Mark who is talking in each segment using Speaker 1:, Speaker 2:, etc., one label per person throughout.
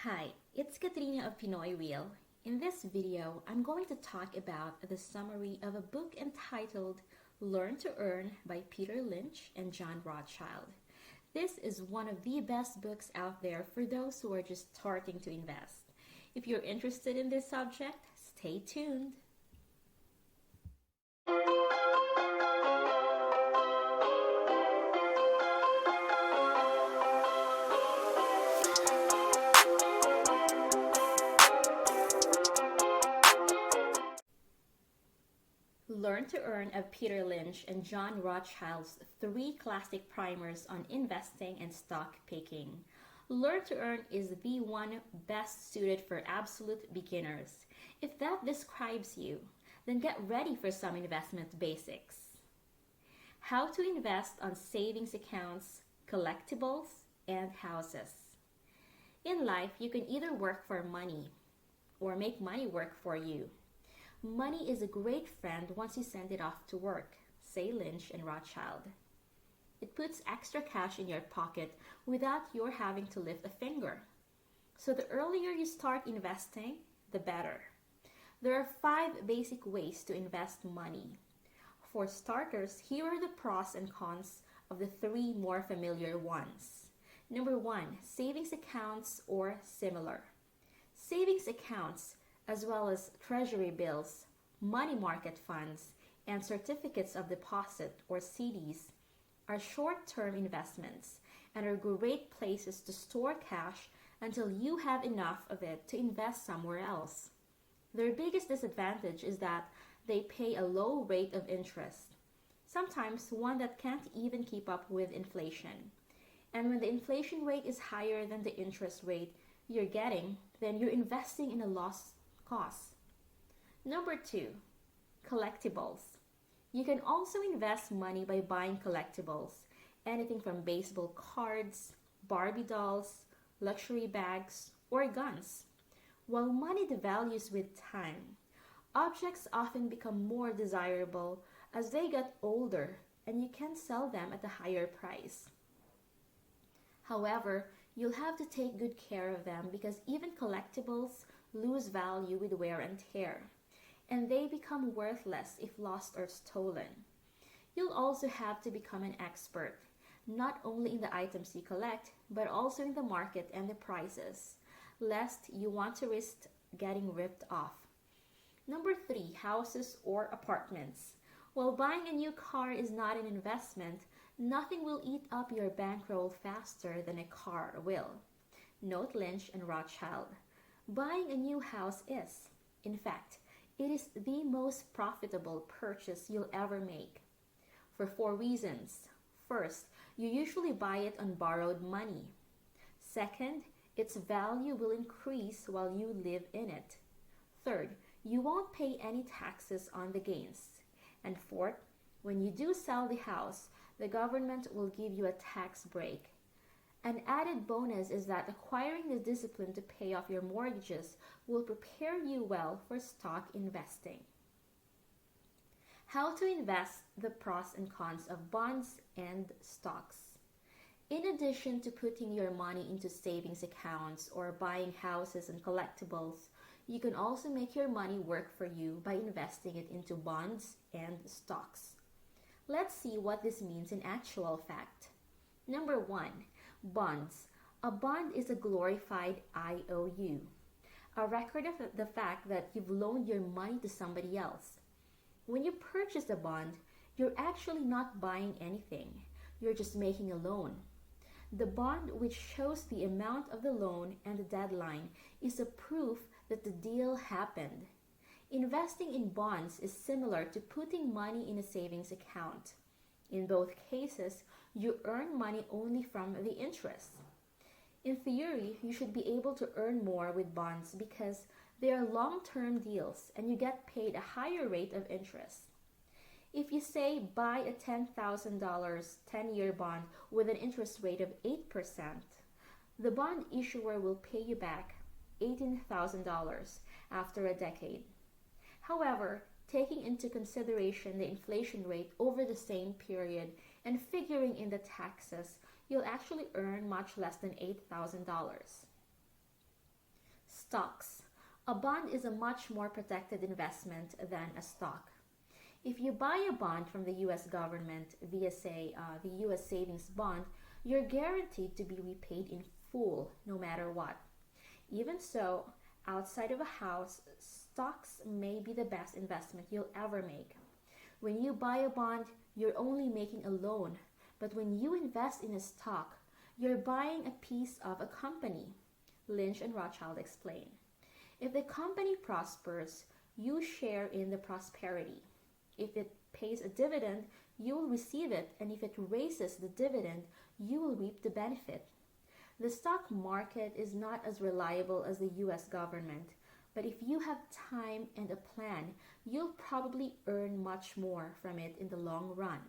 Speaker 1: Hi, it's Katrina of Pinoy Real. In this video, I'm going to talk about the summary of a book entitled Learn to Earn by Peter Lynch and John Rothchild. This is one of the best books out there for those who are just starting to invest. If you're interested in this subject, stay tuned. Learn to Earn of Peter Lynch and John Rothschild's three classic primers on investing and stock picking. Learn to Earn is the one best suited for absolute beginners. If that describes you, then get ready for some investment basics. How to invest on savings accounts, collectibles, and houses. In life, you can either work for money or make money work for you. Money is a great friend once you send it off to work, say Lynch and Rothschild. It puts extra cash in your pocket without your having to lift a finger. So the earlier you start investing, the better. There are 5 basic ways to invest money. For starters, here are the pros and cons of the 3 more familiar ones. Number 1, savings accounts or similar. Savings accounts, as well as treasury bills, money market funds, and certificates of deposit or CDs, are short-term investments and are great places to store cash until you have enough of it to invest somewhere else. Their biggest disadvantage is that they pay a low rate of interest, sometimes one that can't even keep up with inflation. And when the inflation rate is higher than the interest rate you're getting, then you're investing in a lost cause. Number 2, collectibles. You can also invest money by buying collectibles, anything from baseball cards, Barbie dolls, luxury bags, or guns. While money devalues with time, objects often become more desirable as they get older and you can sell them at a higher price. However, you'll have to take good care of them because even collectibles lose value with wear and tear, and they become worthless if lost or stolen. You'll also have to become an expert, not only in the items you collect, but also in the market and the prices, lest you want to risk getting ripped off. Number 3, houses or apartments. While buying a new car is not an investment, nothing will eat up your bankroll faster than a car will. Note Lynch and Rothschild. Buying a new house is, in fact, it is the most profitable purchase you'll ever make. For 4 reasons. First, you usually buy it on borrowed money. Second, its value will increase while you live in it. Third, you won't pay any taxes on the gains. And fourth, when you do sell the house, the government will give you a tax break. An added bonus is that acquiring the discipline to pay off your mortgages will prepare you well for stock investing. How to invest, the pros and cons of bonds and stocks. In addition to putting your money into savings accounts or buying houses and collectibles, you can also make your money work for you by investing it into bonds and stocks. Let's see what this means in actual fact. Number 1, bonds. A bond is a glorified IOU, a record of the fact that you've loaned your money to somebody else. When you purchase a bond, you're actually not buying anything. You're just making a loan. The bond, which shows the amount of the loan and the deadline, is a proof that the deal happened. Investing in bonds is similar to putting money in a savings account. In both cases, you earn money only from the interest. In theory, you should be able to earn more with bonds because they are long-term deals and you get paid a higher rate of interest. If you say buy a $10,000 10-year bond with an interest rate of 8%, the bond issuer will pay you back $18,000 after a decade. However, taking into consideration the inflation rate over the same period and figuring in the taxes, you'll actually earn much less than $8,000. Stocks. A bond is a much more protected investment than a stock. If you buy a bond from the US government via, say, the US savings bond, you're guaranteed to be repaid in full no matter what. Even so, outside of a house, stocks may be the best investment you'll ever make. When you buy a bond, you're only making a loan, but when you invest in a stock, you're buying a piece of a company. Lynch and Rothchild explain. If the company prospers, you share in the prosperity. If it pays a dividend, you will receive it, and if it raises the dividend, you will reap the benefit. The stock market is not as reliable as the US government, but if you have time and a plan, you'll probably earn much more from it in the long run.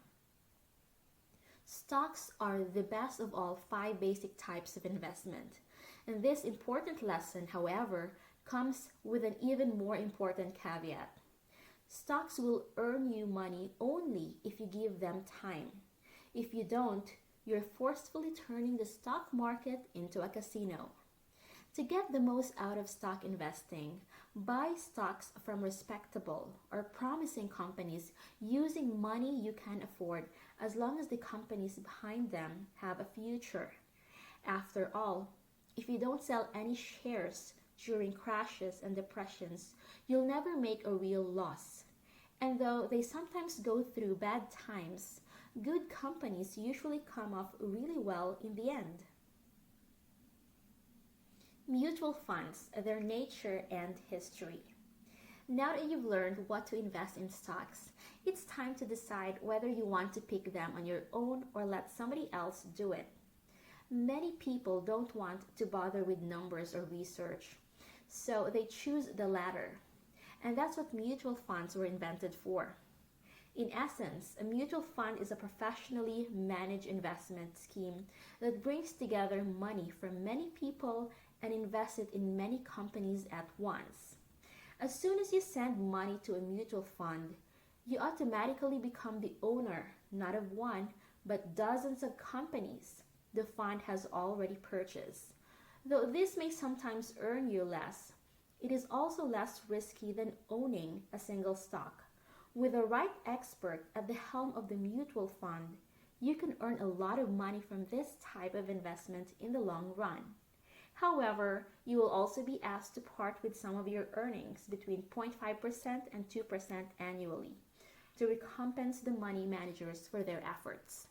Speaker 1: Stocks are the best of all 5 basic types of investment. And this important lesson, however, comes with an even more important caveat. Stocks will earn you money only if you give them time. If you don't, you're forcefully turning the stock market into a casino. To get the most out of stock investing, buy stocks from respectable or promising companies using money you can afford as long as the companies behind them have a future. After all, if you don't sell any shares during crashes and depressions, you'll never make a real loss. And though they sometimes go through bad times, good companies usually come off really well in the end. Mutual funds, their nature and history. Now that you've learned what to invest in stocks, it's time to decide whether you want to pick them on your own or let somebody else do it. Many people don't want to bother with numbers or research, so they choose the latter. And that's what mutual funds were invented for. In essence, a mutual fund is a professionally managed investment scheme that brings together money from many people and invests it in many companies at once. As soon as you send money to a mutual fund, you automatically become the owner, not of one, but dozens of companies the fund has already purchased. Though this may sometimes earn you less, it is also less risky than owning a single stock. With the right expert at the helm of the mutual fund, you can earn a lot of money from this type of investment in the long run. However, you will also be asked to part with some of your earnings between 0.5% and 2% annually to recompense the money managers for their efforts.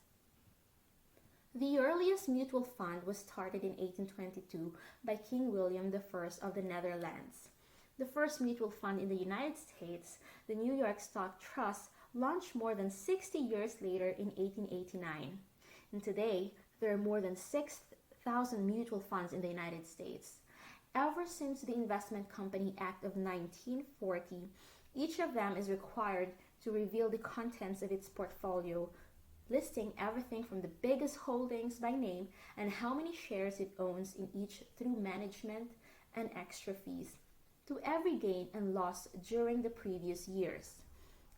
Speaker 1: The earliest mutual fund was started in 1822 by King William I of the Netherlands. The first mutual fund in the United States, the New York Stock Trust, launched more than 60 years later in 1889. And today, there are more than 6,000 mutual funds in the United States. Ever since the Investment Company Act of 1940, each of them is required to reveal the contents of its portfolio, listing everything from the biggest holdings by name and how many shares it owns in each through management and extra fees, to every gain and loss during the previous years.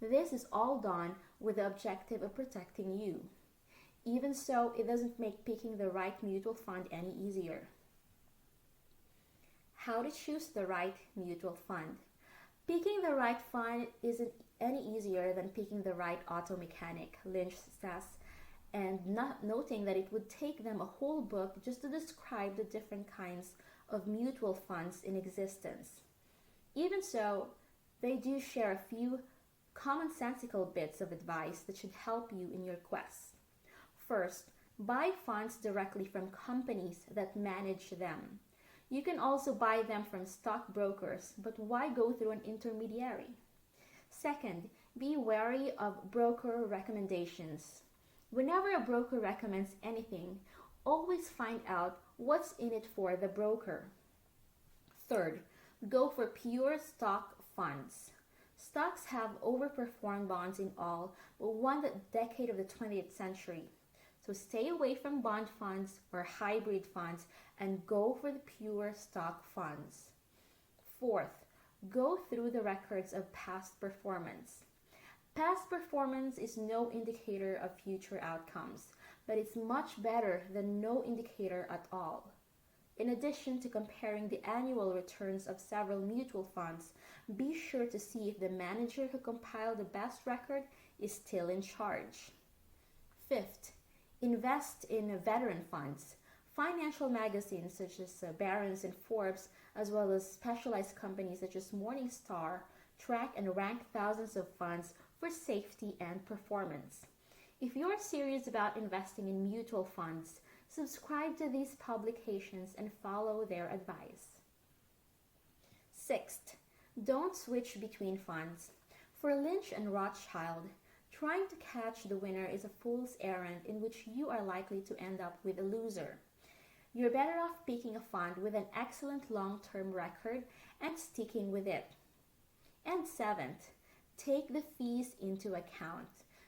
Speaker 1: This is all done with the objective of protecting you. Even so, it doesn't make picking the right mutual fund any easier. How to choose the right mutual fund. Picking the right fund isn't any easier than picking the right auto mechanic, Lynch says, and not noting that it would take them a whole book just to describe the different kinds of mutual funds in existence. Even so, they do share a few commonsensical bits of advice that should help you in your quest. First, buy funds directly from companies that manage them. You can also buy them from stockbrokers, but why go through an intermediary? Second, be wary of broker recommendations. Whenever a broker recommends anything, always find out what's in it for the broker. Third, go for pure stock funds. Stocks have overperformed bonds in all but one decade of the 20th century. So stay away from bond funds or hybrid funds and go for the pure stock funds. Fourth, go through the records of past performance. Past performance is no indicator of future outcomes, but it's much better than no indicator at all. In addition to comparing the annual returns of several mutual funds, be sure to see if the manager who compiled the best record is still in charge. Fifth, invest in veteran funds. Financial magazines such as Barron's and Forbes, as well as specialized companies such as Morningstar, track and rank thousands of funds for safety and performance. If you're serious about investing in mutual funds, subscribe to these publications and follow their advice. Sixth, don't switch between funds. For Lynch and Rothschild, trying to catch the winner is a fool's errand in which you are likely to end up with a loser. You're better off picking a fund with an excellent long-term record and sticking with it. And seventh, take the fees into account.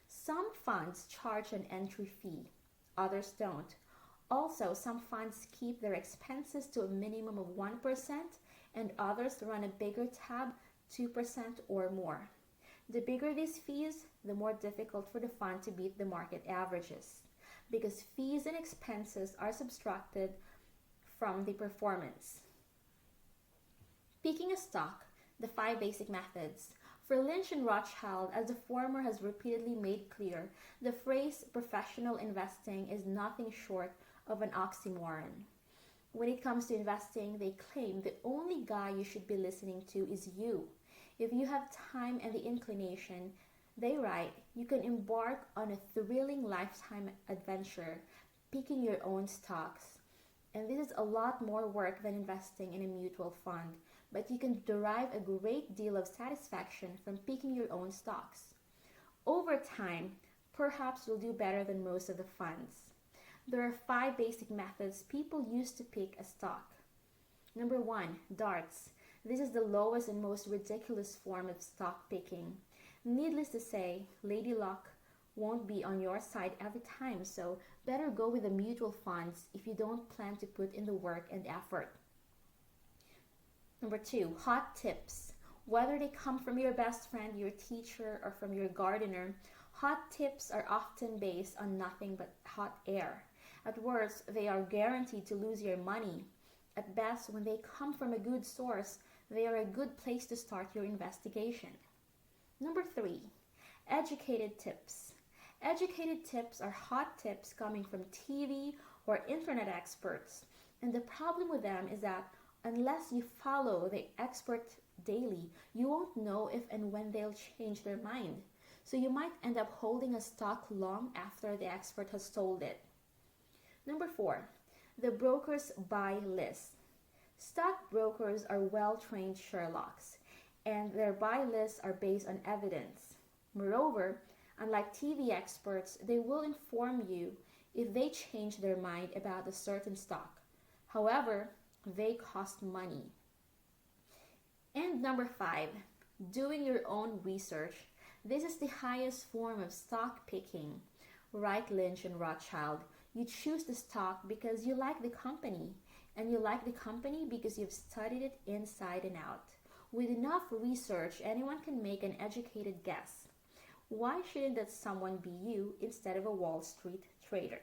Speaker 1: Some funds charge an entry fee, others don't. Also, some funds keep their expenses to a minimum of 1% and others run a bigger tab, 2% or more. The bigger these fees, the more difficult for the fund to beat the market averages, because fees and expenses are subtracted from the performance. Picking a stock, the 5 basic methods. For Lynch and Rothschild, as the former has repeatedly made clear, the phrase professional investing is nothing short of an oxymoron. When it comes to investing, they claim the only guy you should be listening to is you. If you have time and the inclination, they write, you can embark on a thrilling lifetime adventure, picking your own stocks. And this is a lot more work than investing in a mutual fund, but you can derive a great deal of satisfaction from picking your own stocks. Over time, perhaps you'll do better than most of the funds. There are 5 basic methods people use to pick a stock. Number 1, darts. This is the lowest and most ridiculous form of stock picking. Needless to say, Lady Luck won't be on your side every time, so better go with the mutual funds if you don't plan to put in the work and effort. Number 2, hot tips. Whether they come from your best friend, your teacher, or from your gardener, hot tips are often based on nothing but hot air. At worst, they are guaranteed to lose your money. At best, when they come from a good source, they are a good place to start your investigation. Number 3, educated tips. Educated tips are hot tips coming from TV or internet experts. And the problem with them is that unless you follow the expert daily, you won't know if and when they'll change their mind. So you might end up holding a stock long after the expert has sold it. Number 4, the broker's buy list. Stockbrokers are well-trained Sherlocks, and their buy lists are based on evidence. Moreover, unlike TV experts, they will inform you if they change their mind about a certain stock. However, they cost money. And number 5, doing your own research. This is the highest form of stock picking. Right, Lynch and Rothschild. You choose the stock because you like the company, and you like the company because you've studied it inside and out. With enough research, anyone can make an educated guess. Why shouldn't that someone be you instead of a Wall Street trader?